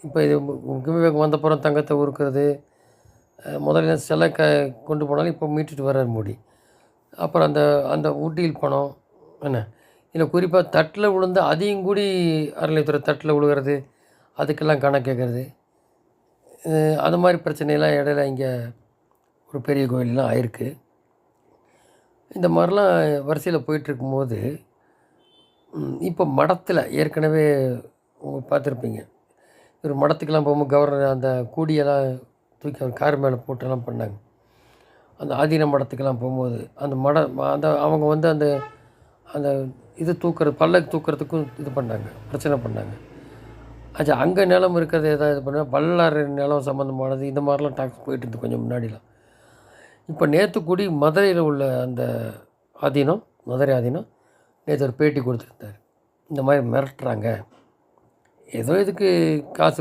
இப்போ இது கும்கிவிவேகம் வந்தப்புறம் தங்கத்தை உருக்குறது, முதல்ல சிலை கொண்டு போனாலும் இப்போ மீட்டுட்டு வர்றார் மோடி. அப்புறம் அந்த அந்த உண்டியல் பணம் என்ன, இதில் குறிப்பாக தட்டில் விழுந்து அதையும் கூடி அறநிலையத்துறை தட்டில் விழுகிறது, அதுக்கெல்லாம் கணக்கு கேட்குறது. அது மாதிரி பிரச்சனைலாம் இடையில இங்கே ஒரு பெரிய கோயில்லாம் ஆயிருக்கு. இந்த மாதிரிலாம் வரிசையில் போயிட்டுருக்கும்போது, இப்போ மடத்தில் ஏற்கனவே பார்த்துருப்பீங்க. ஒரு மடத்துக்கெல்லாம் போகும்போது கவர்னர் அந்த கூடியெல்லாம் தூக்கி அவர் கார் மேலே போட்டெல்லாம் பண்ணாங்க. அந்த ஆதீன மடத்துக்கெல்லாம் போகும்போது, அந்த அந்த அவங்க வந்து அந்த அந்த இது தூக்குறது பல்லக்கு தூக்குறதுக்கும் இது பண்ணாங்க, பிரச்சனை பண்ணாங்க. ஆச்சா அங்கே நிலம் இருக்கிறது எதாவது இது பண்ணால் வள்ளலார் நிலம் சம்மந்தமானது இந்த மாதிரிலாம் டாக்ஸ் போயிட்டுருந்து கொஞ்சம் முன்னாடிலாம். இப்போ நேற்று கூடி மதுரையில் உள்ள அந்த ஆதீனம், மதுரை ஆதீனம் நேற்று ஒரு பேட்டி கொடுத்துருந்தார். இந்த மாதிரி மிரட்டுறாங்க, ஏதோ இதுக்கு காசு